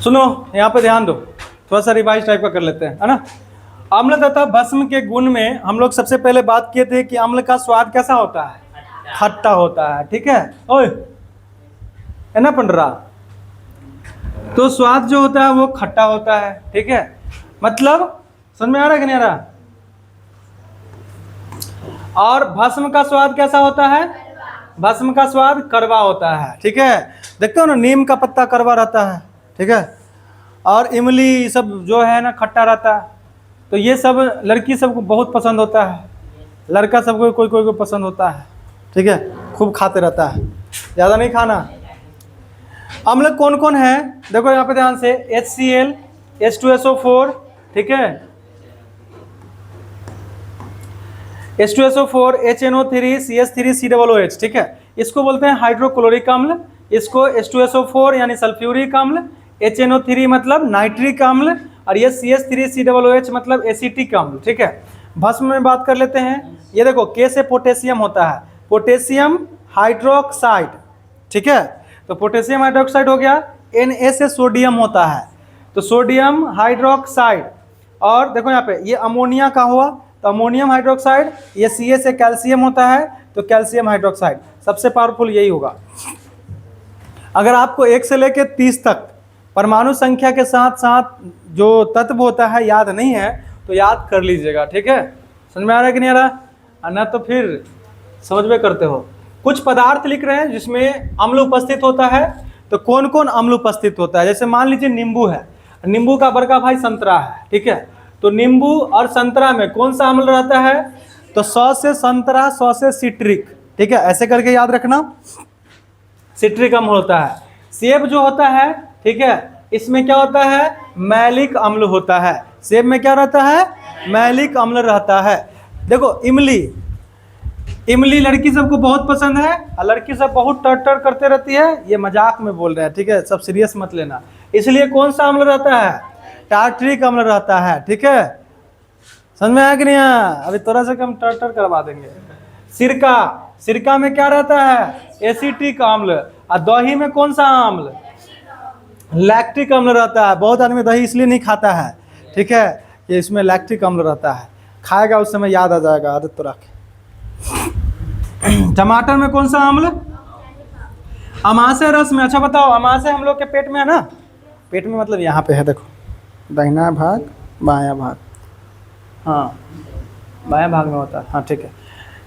सुनो यहाँ पे ध्यान दो, थोड़ा सा रिवाइज टाइप का कर लेते हैं, है ना। अम्ल तथा भस्म के गुण में हम लोग सबसे पहले बात किए थे कि अम्ल का स्वाद कैसा होता है, खट्टा होता है, ठीक है। ओए है ना पंडरा, तो स्वाद जो होता है वो खट्टा होता है, ठीक है। मतलब समझ में आ रहा है कि नहीं आ रहा। और भस्म का स्वाद कैसा होता है, भस्म का स्वाद कड़वा होता है, ठीक है। देखते हो ना, नीम का पत्ता कड़वा रहता है, ठीक है, और इमली सब जो है ना खट्टा रहता है। तो ये सब लड़की सबको बहुत पसंद होता है, लड़का सबको कोई कोई को पसंद होता है, ठीक है, खूब खाते रहता है, ज़्यादा नहीं खाना। अम्ल कौन कौन है, देखो यहाँ पे ध्यान से, HCl, H2SO4, ठीक है, H2SO4, HNO3, CH3COOH, ठीक है। इसको बोलते हैं हाइड्रोक्लोरिक अम्ल, इसको H2SO4 यानी सल्फ्यूरिक अम्ल, HNO3 मतलब नाइट्रिक अम्ल, और ये CH3COOH मतलब एसिटिक अम्ल, ठीक है। भस्म में बात कर लेते हैं, ये देखो K से पोटेशियम होता है, पोटेशियम हाइड्रोक्साइड, ठीक है। तो पोटेशियम हाइड्रोक्साइड हो गया। Na से सोडियम होता है, तो सोडियम हाइड्रोक्साइड। और देखो यहाँ पे ये अमोनिया का हुआ, तो अमोनियम हाइड्रोक्साइड। ये Ca से कैल्शियम होता है, तो कैल्शियम हाइड्रोक्साइड। सबसे पावरफुल यही होगा। अगर आपको 1 से लेकर 30 तक परमाणु संख्या के साथ साथ जो तत्व होता है याद नहीं है तो याद कर लीजिएगा, ठीक है। समझ में आ रहा है कि नहीं आ रहा, ना तो फिर समझ में करते हो। कुछ पदार्थ लिख रहे हैं जिसमें अम्ल उपस्थित होता है, तो कौन कौन अम्ल उपस्थित होता है। जैसे मान लीजिए नींबू है, नींबू का बड़का भाई संतरा है, ठीक है। तो नींबू और संतरा में कौन सा अम्ल रहता है, तो 100 से संतरा, 100 से सिट्रिक, ठीक है, ऐसे करके याद रखना, सिट्रिक अम्ल होता है। सेब जो होता है, ठीक है, इसमें क्या होता है, मैलिक अम्ल होता है। सेब में क्या रहता है, मैलिक अम्ल रहता है। देखो इमली, इमली लड़की सबको बहुत पसंद है, और लड़की सब बहुत टर टर करते रहती है, ये मजाक में बोल रहे हैं, ठीक है, सब सीरियस मत लेना। इसलिए कौन सा अम्ल रहता है, टार्ट्रिक अम्ल रहता है, ठीक है। समझ में आया कि नहीं आया, अभी थोड़ा सा कम टर टर करवा देंगे। सिरका, सिरका में क्या रहता है, एसिटिक अम्ल। और दही में कौन सा अम्ल, लैक्टिक अम्ल रहता है। बहुत आदमी दही इसलिए नहीं खाता है, ठीक है, ये इसमें लैक्टिक अम्ल रहता है, खाएगा उस समय याद आ जाएगा, आदत तो रखे। टमाटर में कौन सा अम्ल, अमाशय रस में। अच्छा बताओ, अमाशय हम लोग के पेट में है ना, पेट में मतलब यहाँ पे है, देखो दाहिना भाग बायां भाग, हाँ बायां भाग में होता है, हाँ ठीक है।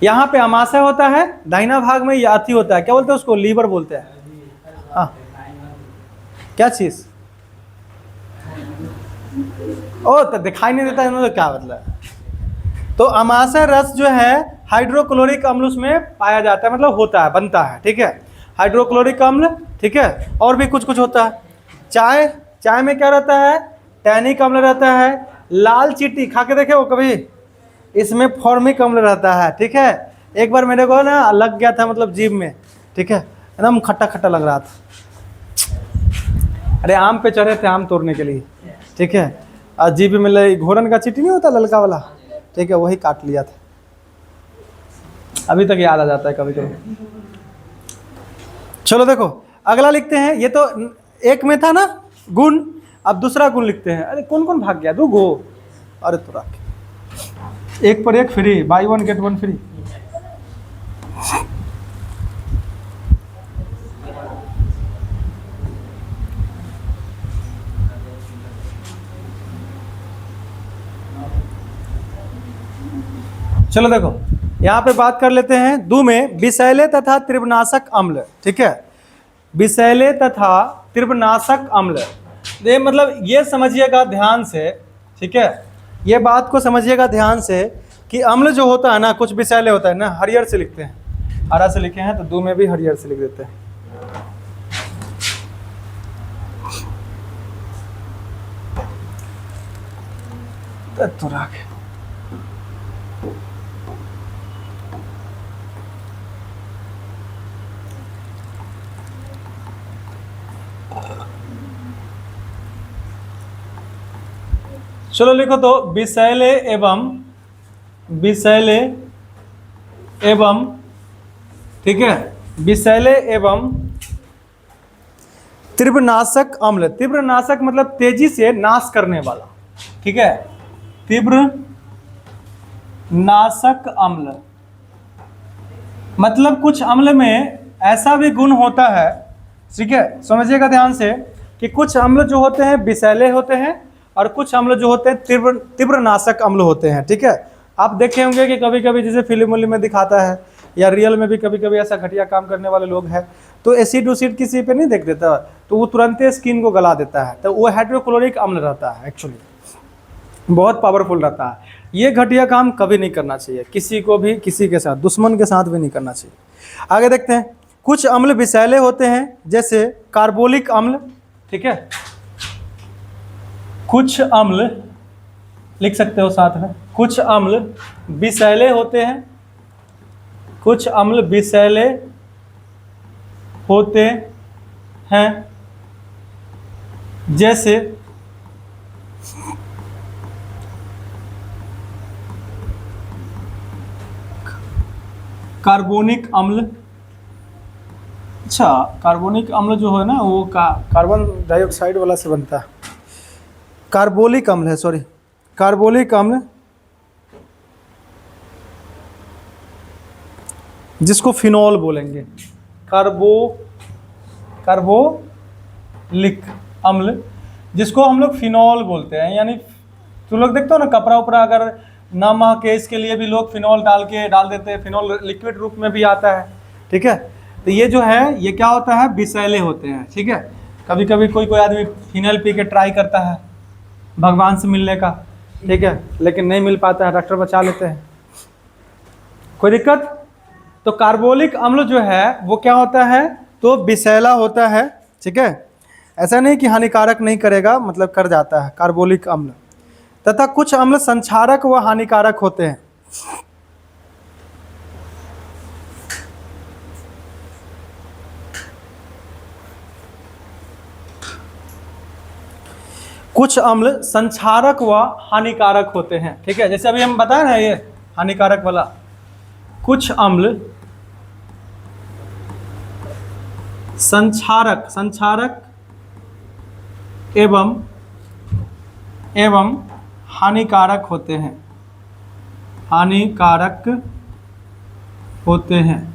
यहाँ पे अमाशय होता है, दाहिना भाग में याथी होता है, क्या बोलते हैं उसको, लीवर बोलते हैं। हाँ क्या चीज, ओ तो दिखाई नहीं देता है, तो क्या मतलब। तो अमाशय रस जो है हाइड्रोक्लोरिक अम्ल उसमें पाया जाता है, मतलब होता है, बनता है, ठीक है, हाइड्रोक्लोरिक अम्ल, ठीक है। और भी कुछ कुछ होता है। चाय, चाय में क्या रहता है, टैनिक अम्ल रहता है। लाल चींटी खा के देखे हो कभी, इसमें फॉर्मिक अम्ल रहता है, ठीक है। एक बार मेरे को ना लग गया था, मतलब जीभ में, ठीक है, एकदम खट्टा खट्टा लग रहा था। अरे आम पे चढ़े थे आम तोड़ने के लिए, ठीक है, और जीभ में घोरन का चींटी नहीं होता ललका वाला, ठीक है, वही काट लिया था, अभी तक याद आ जाता है कभी कभी। चलो देखो अगला लिखते हैं, ये तो एक में था ना गुण, अब दूसरा गुण लिखते हैं। अरे कौन कौन भाग गया, दो गो, अरे तो रख, एक पर एक फ्री, बाई 1 गेट 1 फ्री। चलो देखो यहाँ पे बात कर लेते हैं, दू में विषैले तथा त्रिवनाशक अम्ल, ठीक है, विषैले तथा त्रिवनाशक अम्ल। ये मतलब ये समझिएगा ध्यान से, ठीक है, ये बात को समझिएगा ध्यान से कि अम्ल जो होता है ना, कुछ विषैले होता है ना, हरियर से लिखते हैं, हरा से लिखे हैं, तो दू में भी हरियर से लिख देते हैं। तो रख, चलो लिखो तो, विषैले एवं, विषैले एवं, ठीक है, विषैले एवं तीव्रनाशक अम्ल, तीव्रनाशक मतलब तेजी से नाश करने वाला, ठीक है, तीव्रनाशक अम्ल मतलब कुछ अम्ल में ऐसा भी गुण होता है, ठीक है, समझिएगा ध्यान से, कि कुछ अम्ल जो होते हैं विषैले होते हैं और कुछ अम्ल जो होते हैं तीव्रनाशक अम्ल होते हैं, ठीक है। आप देखे होंगे कि कभी कभी जैसे फिल्म उल्म में दिखाता है या रियल में भी कभी कभी ऐसा घटिया काम करने वाले लोग हैं, तो एसिड उसिड किसी पे नहीं देख देता तो वो तुरंत स्किन को गला देता है, तो वो हाइड्रोक्लोरिक अम्ल रहता है, एक्चुअली बहुत पावरफुल रहता है। ये घटिया काम कभी नहीं करना चाहिए, किसी को भी, किसी के साथ, दुश्मन के साथ भी नहीं करना चाहिए। आगे देखते हैं, कुछ अम्ल विषैले होते हैं जैसे कार्बोलिक अम्ल, ठीक है, कुछ अम्ल लिख सकते हो साथ में, कुछ अम्ल विषैले होते हैं, कुछ अम्ल विषैले होते हैं जैसे कार्बोनिक अम्ल। अच्छा, कार्बोनिक अम्ल जो है ना वो कार्बन डाइऑक्साइड वाला से बनता है, कार्बोलिक अम्ल है, सॉरी, कार्बोलिक अम्ल जिसको फिनॉल बोलेंगे, कार्बोलिक अम्ल जिसको हम लोग फिनॉल बोलते हैं। यानी तुम लोग देखते हो ना कपड़ा उपड़ा अगर नमक है इसके लिए भी लोग फिनॉल डाल देते हैं, फिनॉल लिक्विड रूप में भी आता है, ठीक है। तो ये जो है ये क्या होता है, विषैले होते हैं, ठीक है। कभी कभी कोई आदमी फिनाइल पी के ट्राई करता है भगवान से मिलने का, ठीक है, लेकिन नहीं मिल पाता है, डॉक्टर बचा लेते हैं, कोई दिक्कत। तो कार्बोलिक अम्ल जो है वो क्या होता है, तो विषैला होता है, ठीक है, ऐसा नहीं कि हानिकारक नहीं करेगा, मतलब कर जाता है कार्बोलिक अम्ल। तथा कुछ अम्ल संक्षारक व हानिकारक होते हैं। कुछ अम्ल संक्षारक व हानिकारक होते हैं, ठीक है, जैसे अभी हम बताए ना ये हानिकारक वाला। कुछ अम्ल संक्षारक एवं हानिकारक होते हैं, हानिकारक होते हैं।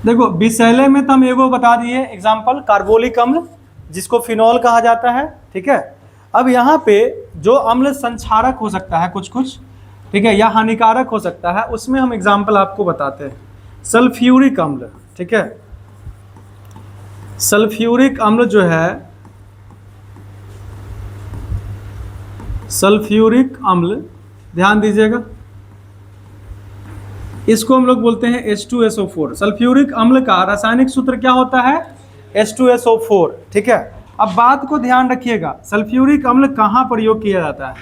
देखो विषैले में तो हम एगो बता दिए एग्जाम्पल, कार्बोलिक अम्ल जिसको फिनॉल कहा जाता है, ठीक है। अब यहाँ पे जो अम्ल संक्षारक हो सकता है कुछ, ठीक है, या हानिकारक हो सकता है, उसमें हम एग्जाम्पल आपको बताते हैं। सल्फ्यूरिक अम्ल, ठीक है, सल्फ्यूरिक अम्ल जो है, सल्फ्यूरिक अम्ल ध्यान दीजिएगा, इसको हम लोग बोलते हैं H2SO4। सल्फ्यूरिक अम्ल का रासायनिक सूत्र क्या होता है, H2SO4, ठीक है। अब बात को ध्यान रखिएगा, सल्फ्यूरिक अम्ल कहाँ प्रयोग किया जाता है,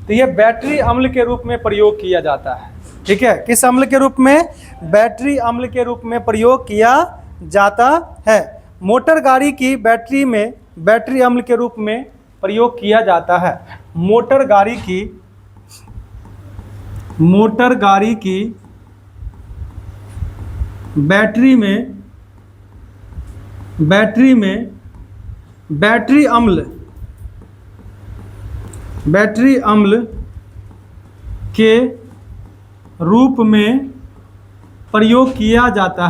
तो ये बैटरी अम्ल के रूप में प्रयोग किया जाता है, ठीक है। किस अम्ल के रूप में, बैटरी अम्ल के रूप में प्रयोग किया जाता है। मोटर गाड़ी की बैटरी में बैटरी अम्ल के रूप में प्रयोग किया जाता है। मोटर गाड़ी की बैटरी में बैटरी अम्ल के रूप में प्रयोग किया जाता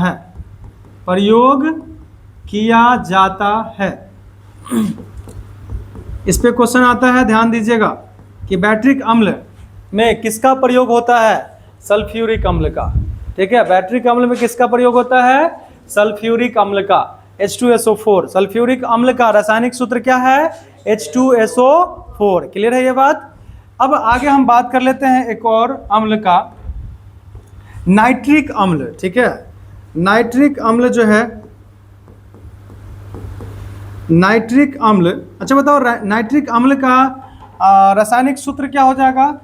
है, इस पे क्वेश्चन आता है, ध्यान दीजिएगा कि बैटरिक अम्ल में किसका प्रयोग होता है, सल्फ्यूरिक अम्ल का, ठीक है। बैटरिक अम्ल में किसका प्रयोग होता है, सल्फ्यूरिक अम्ल का, H2SO4। सल्फ्यूरिक अम्ल का रासायनिक सूत्र क्या है, H2SO4। क्लियर है ये बात। अब आगे हम बात कर लेते हैं एक और अम्ल का, नाइट्रिक अम्ल, ठीक है। नाइट्रिक अम्ल जो है, नाइट्रिक अम्ल, अच्छा बताओ नाइट्रिक अम्ल का रासायनिक सूत्र क्या हो जाएगा,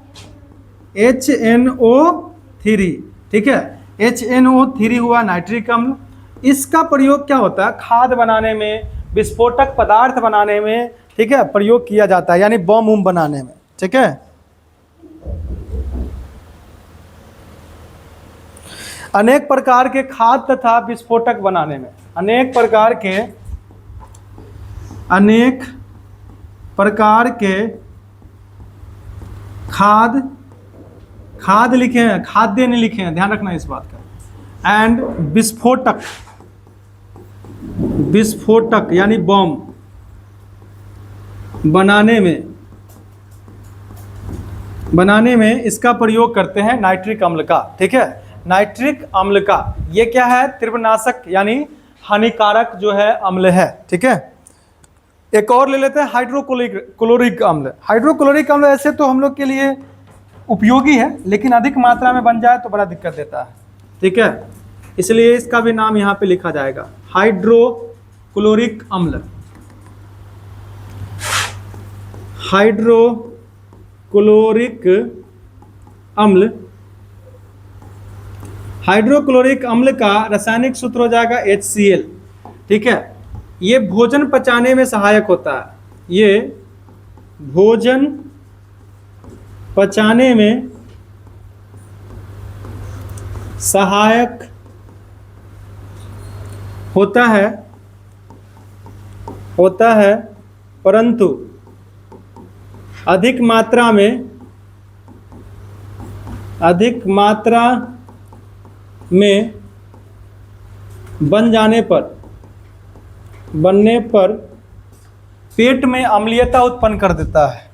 HNO3, ठीक है, HNO3 हुआ नाइट्रिक अम्ल। इसका प्रयोग क्या होता है, खाद बनाने में, विस्फोटक पदार्थ बनाने में, ठीक है, प्रयोग किया जाता है, यानी बम उम बनाने में, ठीक है। अनेक प्रकार के खाद तथा विस्फोटक बनाने में, अनेक प्रकार के अनेक प्रकार के खाद लिखे हैं, खाद्य नहीं लिखे हैं, ध्यान रखना इस बात का। एंड विस्फोटक यानी बम बनाने में इसका प्रयोग करते हैं नाइट्रिक अम्ल का। ठीक है, नाइट्रिक अम्ल का ये क्या है, तीव्रनाशक यानी हानिकारक जो है अम्ल है। ठीक है, एक और ले लेते हैं हाइड्रोक्लोरिक अम्ल। हाइड्रोक्लोरिक अम्ल ऐसे तो हम लोग के लिए उपयोगी है, लेकिन अधिक मात्रा में बन जाए तो बड़ा दिक्कत देता है। ठीक है, इसलिए इसका भी नाम यहाँ पे लिखा जाएगा हाइड्रोक्लोरिक अम्ल। हाइड्रोक्लोरिक अम्ल, हाइड्रोक्लोरिक अम्ल का रासायनिक सूत्र हो जाएगा HCl। ठीक है, ये भोजन पचाने में सहायक होता है, ये भोजन पचाने में सहायक होता है परंतु अधिक मात्रा में बनने पर पेट में अम्लीयता उत्पन्न कर देता है।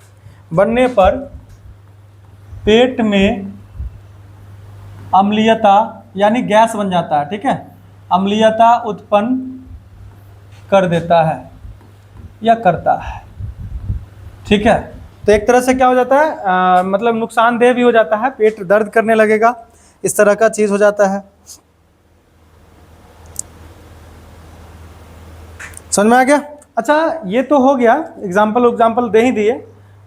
बनने पर पेट में अम्लीयता यानी गैस बन जाता है। ठीक है, अम्लीयता उत्पन्न कर देता है या करता है। ठीक है, तो एक तरह से क्या हो जाता है, मतलब नुकसानदेह भी हो जाता है, पेट दर्द करने लगेगा, इस तरह का चीज हो जाता है। समझ में आ गया? अच्छा, ये तो हो गया, एग्जाम्पल दे ही दिए।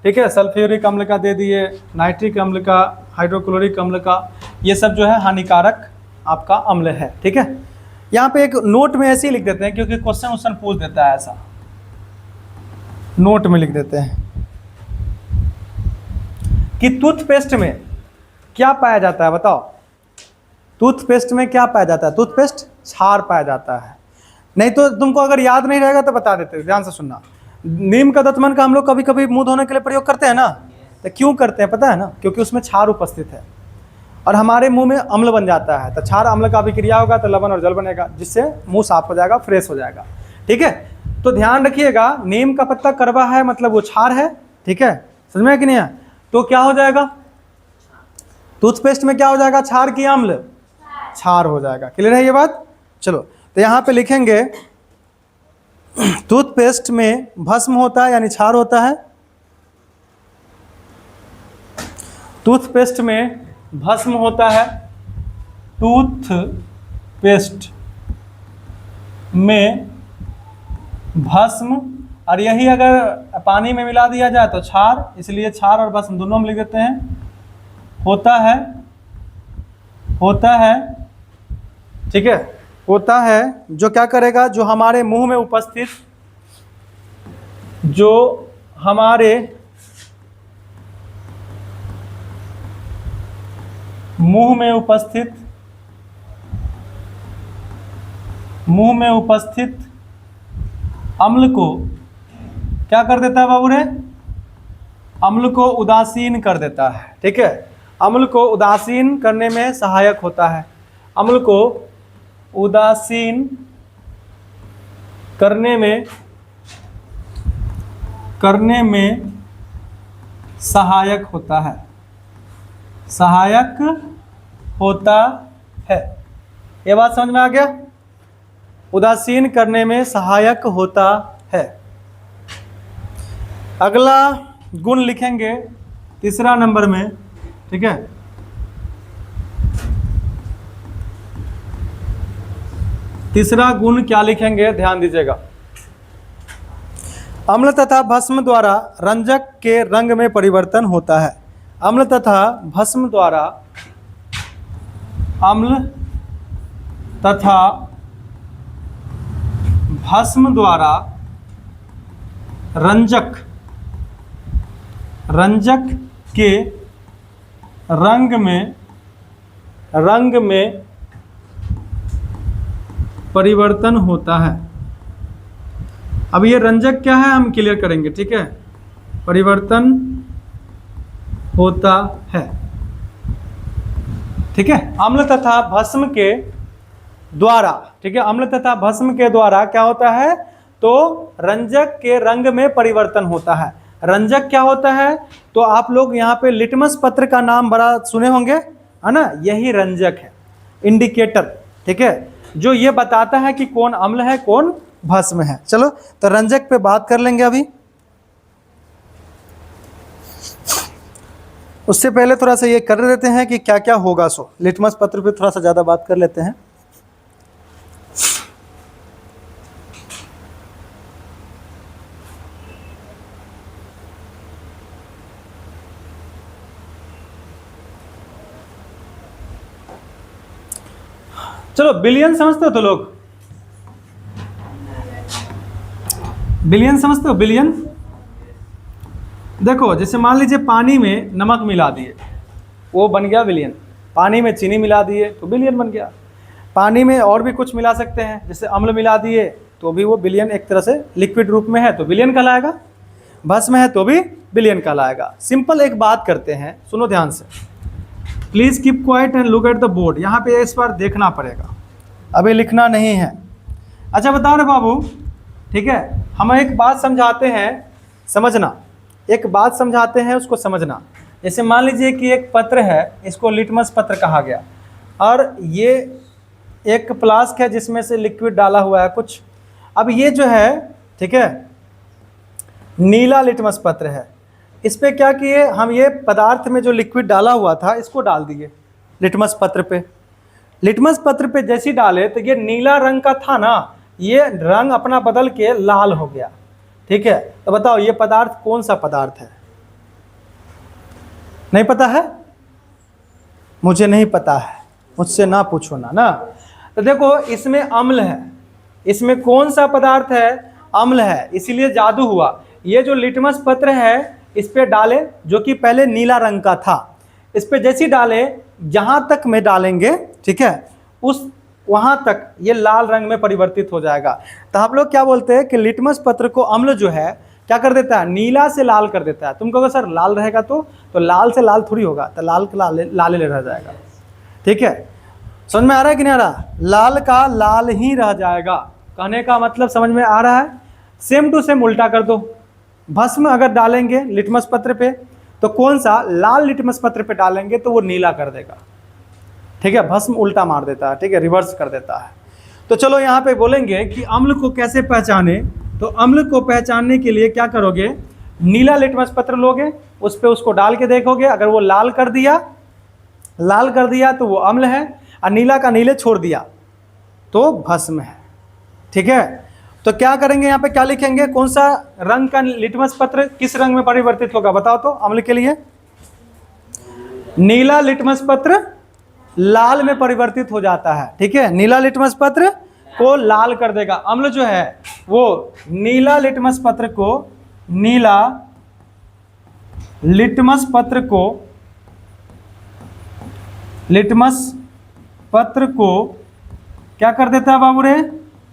ठीक है, सल्फ्यूरिक अम्ल का दे दिए, नाइट्रिक अम्ल का, हाइड्रोक्लोरिक अम्ल का, ये सब जो है हानिकारक आपका अम्ल है। ठीक है, यहाँ पे एक नोट में ऐसे ही लिख देते हैं, क्योंकि क्वेश्चन पूछ देता है, ऐसा नोट में लिख देते हैं कि टूथपेस्ट में क्या पाया जाता है, बताओ। टूथपेस्ट में क्या पाया जाता है? टूथपेस्ट क्षार पाया जाता है। नहीं तो तुमको अगर याद नहीं रहेगा तो बता देते, ध्यान से सुनना। नीम का दतमन का हम लोग कभी कभी मुंह धोने के लिए प्रयोग करते हैं ना, तो क्यों करते हैं पता है ना? क्योंकि उसमें क्षार उपस्थित है और हमारे मुंह में अम्ल बन जाता है, तो क्षार अम्ल का अभिक्रिया होगा तो लवण और जल बनेगा, जिससे मुंह साफ हो जाएगा, फ्रेश हो जाएगा। ठीक है, तो ध्यान रखिएगा, नीम का पत्ता कड़वा है मतलब वो क्षार है। ठीक है, समझ में कि नहीं है? तो क्या हो जाएगा, टूथपेस्ट में क्या हो जाएगा, क्षार की अम्ल, क्षार हो जाएगा। क्लियर है ये बात? चलो, तो यहाँ पे लिखेंगे टूथपेस्ट में भस्म होता है यानी क्षार होता है। टूथपेस्ट में भस्म होता है, टूथपेस्ट में भस्म, और यही अगर पानी में मिला दिया जाए तो क्षार, इसलिए क्षार और भस्म दोनों में लिख देते हैं। होता है ठीक है, होता है, जो क्या करेगा, जो हमारे मुंह में उपस्थित अम्ल को क्या कर देता है बाबू रे? अम्ल को उदासीन कर देता है। ठीक है, अम्ल को उदासीन करने में सहायक होता है। अम्ल को उदासीन करने में सहायक होता है। ये बात समझ में आ गया? उदासीन करने में सहायक होता है। अगला गुण लिखेंगे तीसरा नंबर में। ठीक है, तीसरा गुण क्या लिखेंगे, ध्यान दीजिएगा। अम्ल तथा भस्म द्वारा रंजक के रंग में परिवर्तन होता है। अम्ल तथा भस्म द्वारा रंजक के रंग में परिवर्तन होता है। अब ये रंजक क्या है हम क्लियर करेंगे, ठीक है। परिवर्तन होता है, ठीक है, अम्ल तथा भस्म के द्वारा, ठीक है, अम्ल तथा भस्म के द्वारा क्या होता है, तो रंजक के रंग में परिवर्तन होता है। रंजक क्या होता है, तो आप लोग यहाँ पे लिटमस पत्र का नाम बड़ा सुने होंगे, है ना, यही रंजक है, इंडिकेटर, ठीक है, जो ये बताता है कि कौन अम्ल है कौन भस्म है। चलो तो रंजक पे बात कर लेंगे अभी। उससे पहले थोड़ा सा ये कर देते हैं कि क्या क्या होगा। सो लिटमस पत्र पे थोड़ा सा ज़्यादा बात कर लेते हैं। चलो बिलियन समझते हो तो लोग, बिलियन समझते हो, बिलियन। देखो जैसे मान लीजिए पानी में नमक मिला दिए, वो बन गया बिलियन। पानी में चीनी मिला दिए तो बिलियन बन गया। पानी में और भी कुछ मिला सकते हैं, जैसे अम्ल मिला दिए तो भी वो बिलियन, एक तरह से लिक्विड रूप में है तो बिलियन कहलाएगा, भस्म है तो भी बिलियन कहलाएगा। सिंपल एक बात करते हैं, सुनो ध्यान से, please keep quiet and look at the board. यहाँ पे इस बार देखना पड़ेगा, अभी लिखना नहीं है। अच्छा बताओ ना बाबू, ठीक है, हम एक बात समझाते हैं, समझना, एक बात समझाते हैं उसको समझना। जैसे मान लीजिए कि एक पत्र है, इसको लिटमस पत्र कहा गया, और ये एक फ्लास्क है जिसमें से लिक्विड डाला हुआ है कुछ। अब ये जो है, ठीक है, नीला लिटमस पत्र है, इस पे क्या किए हम, ये पदार्थ में जो लिक्विड डाला हुआ था इसको डाल दिए लिटमस पत्र पे। लिटमस पत्र पे जैसे ही डाले तो ये नीला रंग का था ना, ये रंग अपना बदल के लाल हो गया, ठीक है। तो बताओ ये पदार्थ कौन सा पदार्थ है? नहीं पता है? मुझे नहीं पता है, मुझसे ना पूछो ना। तो देखो इसमें अम्ल है, इसमें कौन सा पदार्थ है? अम्ल है, इसीलिए जादू हुआ। ये जो लिटमस पत्र है इस पे डाले, जो कि पहले नीला रंग का था, इस पे जैसे डाले, जहाँ तक में डालेंगे, ठीक है, उस वहाँ तक ये लाल रंग में परिवर्तित हो जाएगा। तो आप लोग क्या बोलते हैं कि लिटमस पत्र को अम्ल जो है क्या कर देता है, नीला से लाल कर देता है। तुम कहोगे सर लाल रहेगा तो लाल से लाल थोड़ी होगा, तो लाल का लाल रह जाएगा, ठीक है। समझ में आ रहा है कि नहीं आ रहा? लाल का लाल ही रह जाएगा, कहने का मतलब समझ में आ रहा है। सेम टू सेम उल्टा कर दो, भस्म अगर डालेंगे लिटमस पत्र पे तो कौन सा, लाल लिटमस पत्र पे डालेंगे तो वो नीला कर देगा, ठीक है, भस्म उल्टा मार देता है, ठीक है, रिवर्स कर देता है। तो चलो यहाँ पे बोलेंगे कि अम्ल को कैसे पहचाने, तो अम्ल को पहचानने के लिए क्या करोगे, नीला लिटमस पत्र लोगे, उस पे उसको डाल के देखोगे, अगर वो लाल कर दिया तो वो अम्ल है, और नीला का नीले छोड़ दिया तो भस्म है, ठीक है। तो क्या करेंगे, यहाँ पे क्या लिखेंगे, कौन सा रंग का लिटमस पत्र किस रंग में परिवर्तित होगा बताओ तो अम्ल के लिए? नीला लिटमस पत्र लाल में परिवर्तित हो जाता है, ठीक है, नीला लिटमस पत्र को लाल कर देगा। अम्ल जो है वो नीला लिटमस पत्र को, नीला लिटमस पत्र को क्या कर देता है बाबू रे,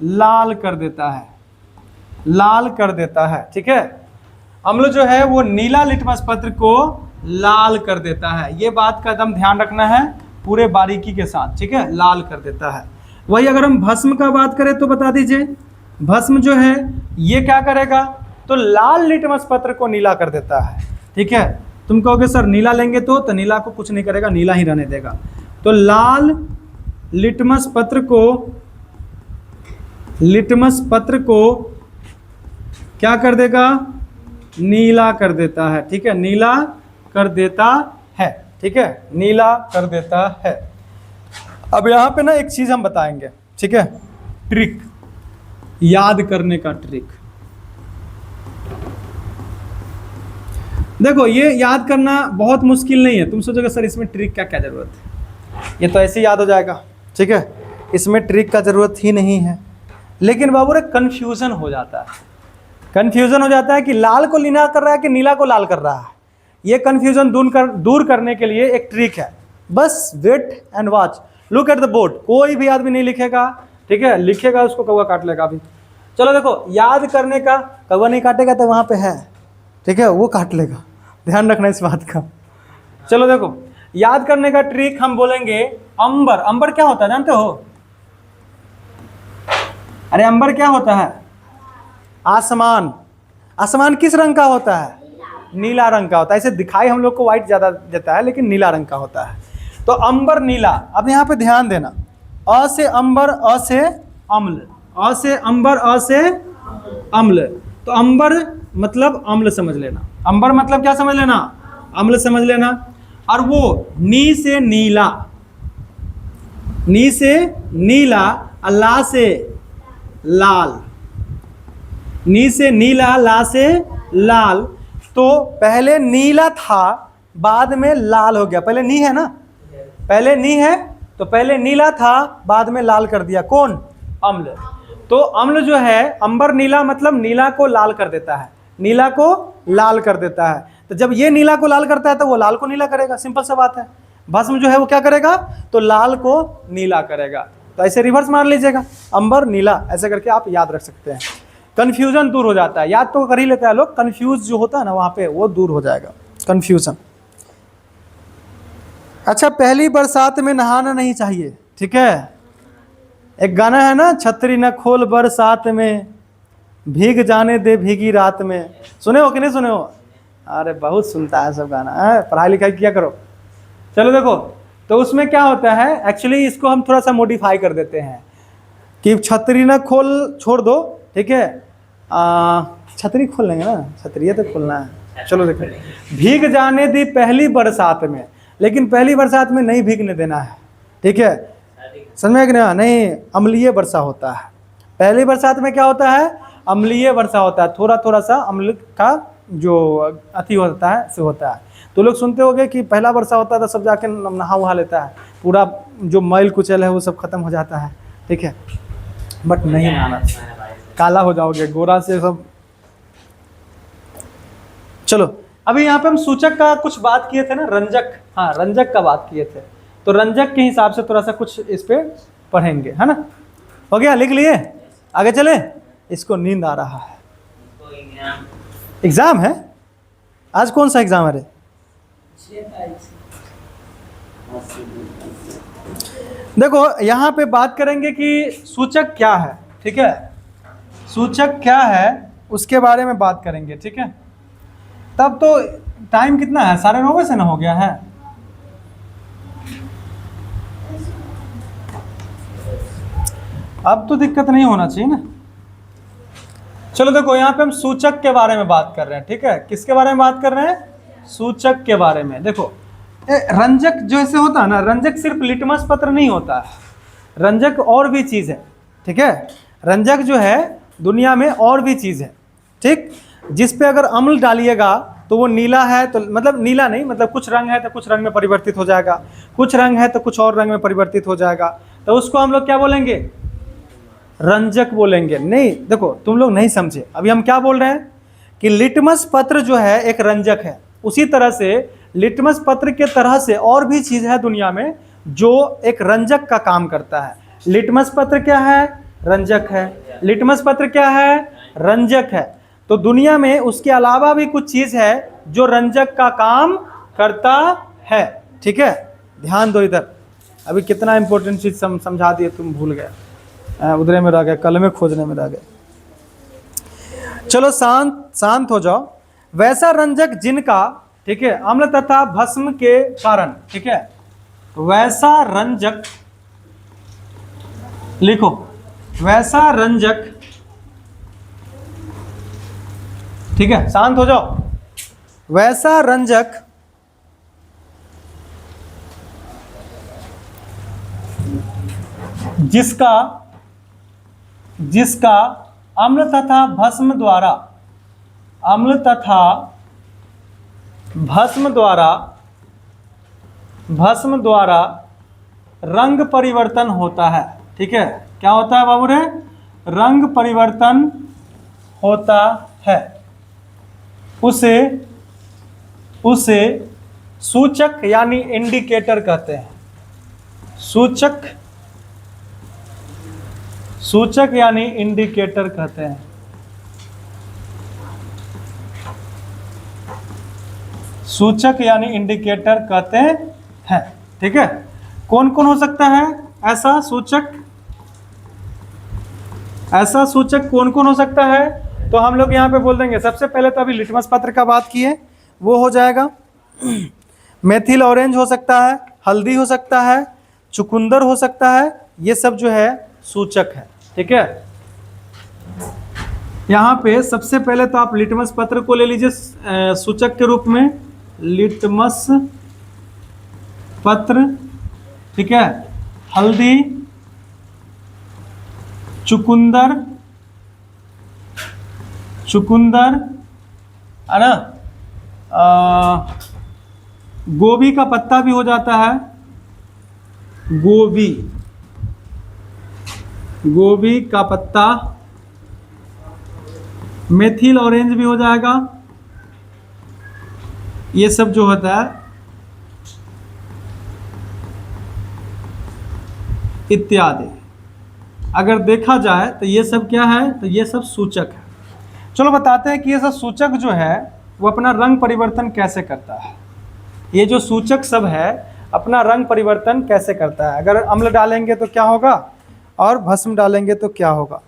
लाल कर देता है, लाल कर देता है, ठीक है। अम्ल जो है वो नीला लिटमस पत्र को लाल कर देता है, ये बात का एकदम ध्यान रखना है पूरे बारीकी के साथ, ठीक है, लाल कर देता है। वही अगर हम भस्म का बात करें तो बता दीजिए, भस्म जो है ये क्या करेगा, तो लाल लिटमस पत्र को नीला कर देता है, ठीक है। तुम कहोगे सर नीला लेंगे तो नीला को कुछ नहीं करेगा, नीला ही रहने देगा। तो लाल लिटमस पत्र को क्या कर देगा, नीला कर देता है, ठीक है, नीला कर देता है, ठीक है, नीला कर देता है। अब यहाँ पे ना एक चीज हम बताएंगे, ठीक है, ट्रिक, याद करने का ट्रिक। देखो ये याद करना बहुत मुश्किल नहीं है। तुम सोचोगे सर इसमें ट्रिक क्या क्या जरूरत है, ये तो ऐसे ही याद हो जाएगा, ठीक है, इसमें ट्रिक का जरूरत ही नहीं है। लेकिन बाबू रे कंफ्यूजन हो जाता है, कंफ्यूजन हो जाता है कि लाल को नीला कर रहा है कि नीला को लाल कर रहा है। ये कंफ्यूजन दूर करने के लिए एक ट्रिक है, बस wait and watch, look at the board. कोई भी आदमी नहीं लिखेगा, ठीक है, लिखेगा उसको कौवा काट लेगा अभी। चलो देखो, याद करने का, कौवा नहीं काटेगा तो वहाँ पे है, ठीक है, वो काट लेगा, ध्यान रखना इस बात का। चलो देखो, याद करने का ट्रिक हम बोलेंगे अंबर। अंबर क्या होता है जानते हो? अरे अंबर क्या होता है? आसमान। आसमान किस रंग का होता है? नीला रंग का होता है। ऐसे दिखाई हम लोग को व्हाइट ज्यादा देता है, लेकिन नीला रंग का होता है। तो अंबर नीला। अब यहाँ पे ध्यान देना, अ से अंबर, अ से अम्ल, अ से अंबर, अ से अम्ल। तो अंबर मतलब अम्ल समझ लेना, अंबर मतलब क्या समझ लेना? अम्ल समझ लेना। और वो नी से नीला, नी से नीला, ला से लाल, नी से नीला, ला से लाल। तो पहले नीला था, बाद में लाल हो गया। पहले नी है ना, पहले नी है, तो पहले नीला था, बाद में लाल कर दिया। कौन? अम्ल। तो अम्ल जो है, अंबर नीला मतलब नीला को लाल कर देता है, नीला को लाल कर देता है। तो जब ये नीला को लाल करता है तो वो लाल को नीला करेगा, सिंपल सा बात है। भस्म जो है वो क्या करेगा? तो लाल को नीला करेगा। तो ऐसे रिवर्स मार लीजिएगा, अंबर नीला, ऐसे करके आप याद रख सकते हैं। कंफ्यूजन दूर हो जाता है, याद तो कर ही लेता है लोग, कंफ्यूज जो होता है ना वहां पे, वो दूर हो जाएगा कंफ्यूजन। अच्छा, पहली बरसात में नहाना नहीं चाहिए, ठीक है। एक गाना है ना, छतरी न खोल बरसात में, भीग जाने दे भीगी रात में। सुने हो कि नहीं सुने हो? अरे बहुत सुनता है सब गाना है, पढ़ाई लिखाई किया करो। चलो देखो, तो उसमें क्या होता है, एक्चुअली इसको हम थोड़ा सा मॉडिफाई कर देते हैं कि छतरी न खोल छोड़ दो, ठीक है, छतरी खोल लेंगे ना, छतरी तो खोलना है। चलो देखो, भीग जाने दी पहली बरसात में, लेकिन पहली बरसात में नहीं भीगने देना है, ठीक है, समझ में कि नहीं? अम्लीय वर्षा होता है। पहली बरसात में क्या होता है? अम्लीय वर्षा होता है, थोड़ा थोड़ा सा अम्ल का जो अति होता है से होता है। तो लोग सुनते होंगे कि पहला वर्षा होता है तो सब जाके नहा वहा लेता है, पूरा जो मैल कुचल है वो सब खत्म हो जाता है, ठीक है, बट नहीं नहाना, काला हो जाओगे, गोरा से सब। चलो, अभी यहाँ पे हम सूचक का कुछ बात किए थे ना, रंजक, हाँ रंजक का बात किए थे, तो रंजक के हिसाब से थोड़ा सा कुछ इस पे पढ़ेंगे, है ना। हो गया, लिख लिए, आगे चले। इसको नींद आ रहा है, एग्जाम है आज, कौन सा एग्जाम है रे? देखो यहाँ पे बात करेंगे कि सूचक क्या है, ठीक है, सूचक क्या है उसके बारे में बात करेंगे, ठीक है। तब तो टाइम कितना है, 9:30 से ना हो गया है। अब तो दिक्कत नहीं होना चाहिए ना। चलो देखो, यहाँ पे हम सूचक के बारे में बात कर रहे हैं, ठीक है। किसके बारे में बात कर रहे हैं? सूचक के बारे में। देखो, रंजक जैसे होता है ना, रंजक सिर्फ लिटमस पत्र नहीं होता है, रंजक और भी चीज है, ठीक है। रंजक जो है दुनिया में और भी चीज है, ठीक। जिस पे अगर अम्ल डालिएगा तो वो नीला है, तो मतलब नीला नहीं, मतलब कुछ रंग है तो कुछ रंग में परिवर्तित हो जाएगा, कुछ रंग है तो कुछ और रंग में परिवर्तित हो जाएगा, तो उसको हम लोग क्या बोलेंगे? रंजक बोलेंगे। नहीं, देखो तुम लोग नहीं समझे, अभी हम क्या बोल रहे हैं कि लिटमस पत्र जो है एक रंजक है, उसी तरह से लिटमस पत्र के तरह से और भी चीज है दुनिया में जो एक रंजक का काम करता है। लिटमस पत्र क्या है? रंजक है। लिटमस पत्र क्या है? रंजक है। तो दुनिया में उसके अलावा भी कुछ चीज है जो रंजक का काम करता है, ठीक है। ध्यान दो इधर, अभी कितना इंपॉर्टेंट चीज समझा दिए, तुम भूल गए, उधरे में रह गए, कल में खोजने में रह गए। चलो शांत हो जाओ। वैसा रंजक जिनका, ठीक है, अम्ल तथा भस्म के कारण, ठीक है, वैसा रंजक लिखो, वैसा रंजक, ठीक है, शांत हो जाओ। वैसा रंजक जिसका अम्ल तथा भस्म द्वारा, अम्ल तथा भस्म द्वारा रंग परिवर्तन होता है, ठीक है। क्या होता है बाबू रे? रंग परिवर्तन होता है, उसे सूचक यानी इंडिकेटर कहते हैं। सूचक यानी इंडिकेटर कहते हैं। सूचक यानी इंडिकेटर कहते हैं। ठीक है, कौन कौन हो सकता है ऐसा सूचक? ऐसा सूचक कौन कौन हो सकता है? तो हम लोग यहाँ पे बोल देंगे, सबसे पहले तो अभी लिटमस पत्र का बात किए, वो हो जाएगा। मेथिल ऑरेंज हो सकता है, हल्दी हो सकता है, चुकंदर हो सकता है, ये सब जो है सूचक है। ठीक है, यहाँ पे सबसे पहले तो आप लिटमस पत्र को ले लीजिए सूचक के रूप में, लिटमस पत्र। ठीक है, हल्दी, चुकंदर है ना, गोभी का पत्ता भी हो जाता है, गोभी का पत्ता, मेथिल ऑरेंज भी हो जाएगा, ये सब जो होता है इत्यादि। अगर देखा जाए तो ये सब क्या है, तो ये सब सूचक है। चलो बताते हैं कि ये सब सूचक जो है वो अपना रंग परिवर्तन कैसे करता है। ये जो सूचक सब है अपना रंग परिवर्तन कैसे करता है। अगर अम्ल डालेंगे तो क्या होगा और भस्म डालेंगे तो क्या होगा।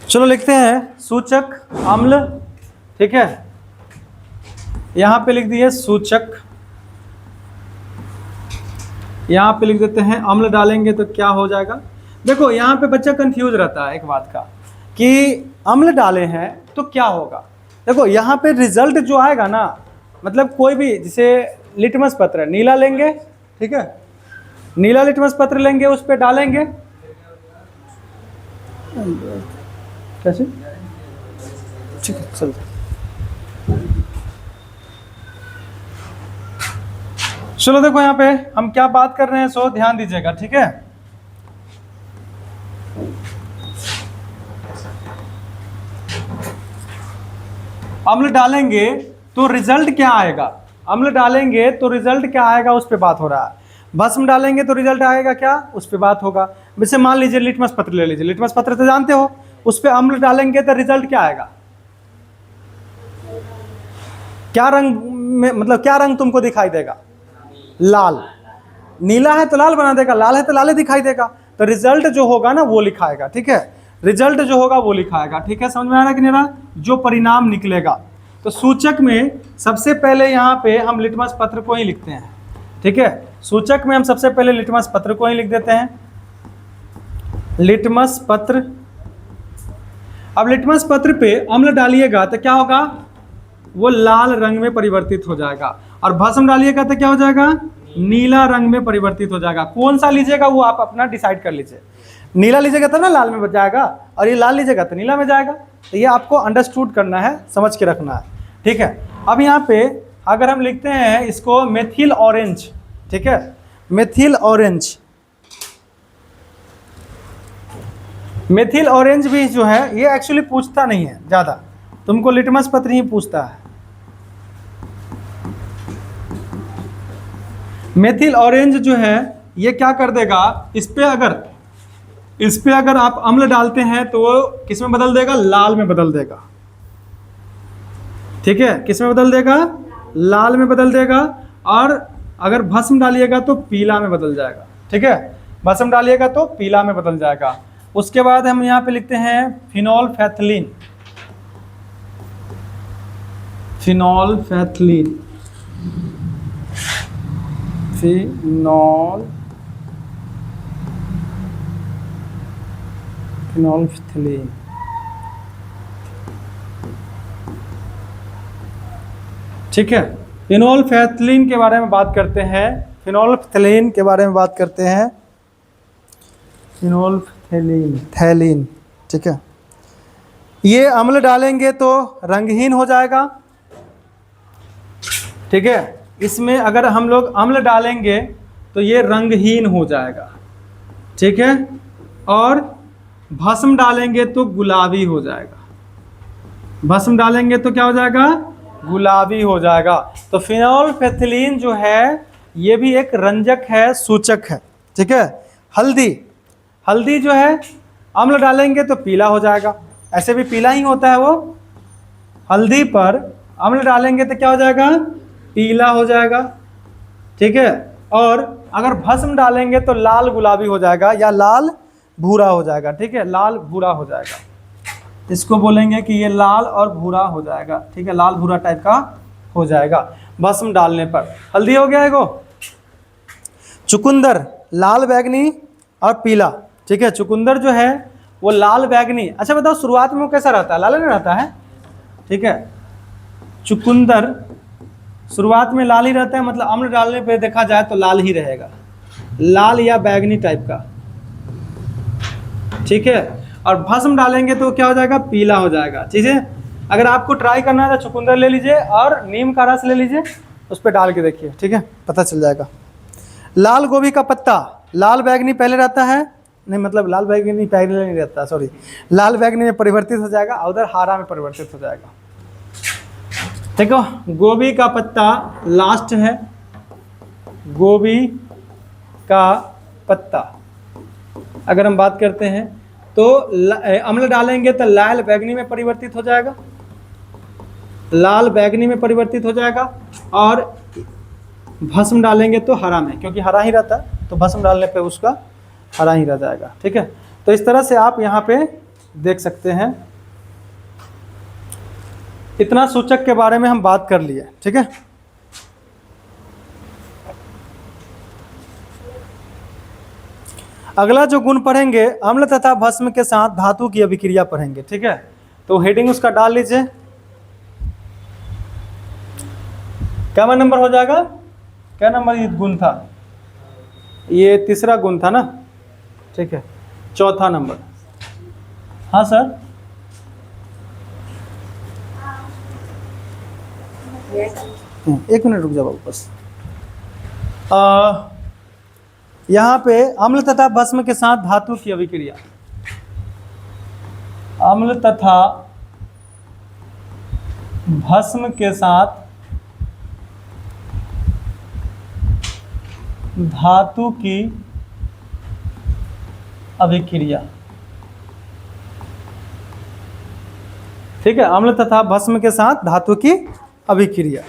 चलो लिखते हैं सूचक अम्ल। ठीक है, यहां पे लिख दिए सूचक, यहां पे लिख देते हैं अम्ल डालेंगे तो क्या हो जाएगा। देखो यहां पे बच्चा कंफ्यूज रहता है एक बात का कि अम्ल डाले हैं तो क्या होगा। देखो यहां पे रिजल्ट जो आएगा ना, मतलब कोई भी, जैसे लिटमस पत्र नीला लेंगे, ठीक है, नीला लिटमस पत्र लेंगे, उस पर डालेंगे कैसे, ठीक है चल। चलो देखो यहाँ पे हम क्या बात कर रहे हैं, सो ध्यान दीजिएगा। ठीक है, अम्ल डालेंगे तो रिजल्ट क्या आएगा, अम्ल डालेंगे तो रिजल्ट क्या आएगा उस पे बात हो रहा है। भस्म डालेंगे तो रिजल्ट आएगा क्या, उस पे बात होगा। वैसे मान लीजिए लिटमस पत्र ले लीजिए, लिटमस पत्र तो जानते हो, उस पे अम्ल डालेंगे तो रिजल्ट क्या आएगा, क्या रंग में, मतलब क्या रंग तुमको दिखाई देगा, लाल। नीला है तो लाल बना देगा, लाल है तो लाल दिखाई देगा, तो रिजल्ट जो होगा ना वो लिखाएगा। ठीक है, रिजल्ट जो होगा वो लिखाएगा। ठीक है, समझ में आ रहा कि नहीं रहा, जो परिणाम निकलेगा। तो सूचक में सबसे पहले यहाँ पे हम लिटमस पत्र को ही लिखते हैं। ठीक है, सूचक में हम सबसे पहले लिटमस पत्र को ही लिख देते हैं, लिटमस पत्र। अब लिटमस पत्र पे अम्ल डालिएगा तो क्या होगा, वो लाल रंग में परिवर्तित हो जाएगा, और भस्म डालिएगा तो क्या हो जाएगा, नीला रंग में परिवर्तित हो जाएगा। कौन सा लीजिएगा वो आप अपना डिसाइड कर लीजिए। नीला लीजिएगा तब ना लाल में जाएगा, और ये लाल लीजिएगा तो नीला में जाएगा। तो ये आपको अंडरस्टूड करना है, समझ के रखना है। ठीक है, अब यहाँ पे अगर हम लिखते हैं इसको मेथिल ऑरेंज, ठीक है, मेथिल ऑरेंज, मेथिल ऑरेंज भी जो है ये एक्चुअली पूछता नहीं है ज़्यादा, तुमको लिटमस पत्र ही पूछता है। मेथिल ऑरेंज जो है ये क्या कर देगा, इस पे अगर आप अम्ल डालते हैं तो वो किस में बदल देगा, लाल में बदल देगा। ठीक है, किस में बदल देगा, लाल में बदल देगा, और अगर भस्म डालिएगा तो पीला में बदल जाएगा। ठीक है, भस्म डालिएगा तो पीला में बदल जाएगा। उसके बाद हम यहाँ पे लिखते हैं फिनोल्फेथलीन, फिनोल्फेथलीन, फिनोल्फेथलीन। ठीक है, फिनोल्फेथलीन के बारे में बात करते हैं, फिनोल्फेथलीन के बारे में बात करते हैं। फिनोल्फथैलीन, थैलीन, ठीक है। ये अम्ल डालेंगे तो रंगहीन हो जाएगा, ठीक है। इसमें अगर हम लोग अम्ल डालेंगे तो ये रंगहीन हो जाएगा, ठीक है। और भस्म डालेंगे तो गुलाबी हो जाएगा, भस्म डालेंगे तो क्या हो जाएगा, गुलाबी हो जाएगा। तो फिनोल्फथैलीन जो है ये भी एक रंजक है, सूचक है, ठीक है। हल्दी, हल्दी जो है अम्ल डालेंगे तो पीला हो जाएगा, ऐसे भी पीला ही होता है वो। हल्दी पर अम्ल डालेंगे तो क्या हो जाएगा, पीला हो जाएगा, ठीक है। और अगर भस्म डालेंगे तो लाल गुलाबी हो जाएगा या लाल भूरा हो जाएगा, ठीक है, लाल भूरा हो जाएगा। इसको बोलेंगे कि ये लाल और भूरा हो जाएगा, ठीक है, लाल भूरा टाइप का हो जाएगा भस्म डालने पर। हल्दी हो गया है वो। चुकंदर लाल बैगनी और पीला, ठीक है। चुकंदर जो है वो लाल बैगनी, अच्छा बताओ शुरुआत में वो कैसा रहता है, लाल नहीं रहता है, ठीक है। चुकंदर शुरुआत में लाल ही रहता है, मतलब अम्ल डालने पे देखा जाए तो लाल ही रहेगा, लाल या बैगनी टाइप का, ठीक है। और भस्म डालेंगे तो क्या हो जाएगा, पीला हो जाएगा, ठीक है। अगर आपको ट्राई करना है तो चुकंदर ले लीजिए और नीम का रस ले लीजिए, उस पर डाल के देखिए, ठीक है, पता चल जाएगा। लाल गोभी का पत्ता लाल बैगनी पहले रहता है, नहीं मतलब लाल बैगनी पहले नहीं रहता, सॉरी, लाल बैगनी में परिवर्तित हो जाएगा, उधर हरा में परिवर्तित हो जाएगा, देखो। गोभी का पत्ता लास्ट है, गोभी का पत्ता अगर हम बात करते हैं तो अम्ल डालेंगे तो लाल बैगनी में परिवर्तित हो जाएगा, लाल बैगनी में परिवर्तित हो जाएगा। और भस्म डालेंगे तो हरा में, क्योंकि हरा ही रहता है तो भस्म डालने पे उसका हरा ही रह जाएगा, ठीक है। तो इस तरह से आप यहाँ पे देख सकते हैं, इतना सूचक के बारे में हम बात कर लिए, ठीक है। अगला जो गुण पढ़ेंगे, अम्ल तथा भस्म के साथ धातु की अभिक्रिया पढ़ेंगे, ठीक है। तो हेडिंग उसका डाल लीजिए, क्या नंबर हो जाएगा, क्या नंबर ये गुण था, ये तीसरा गुण था ना, ठीक है, चौथा नंबर। हाँ सर, एक मिनट रुक जाओ बस। यहाँ पे अम्ल तथा भस्म के साथ धातु की अभिक्रिया, अम्ल तथा भस्म के साथ धातु की अभिक्रिया, ठीक है, अम्ल तथा भस्म के साथ धातु की अभिक्रिया।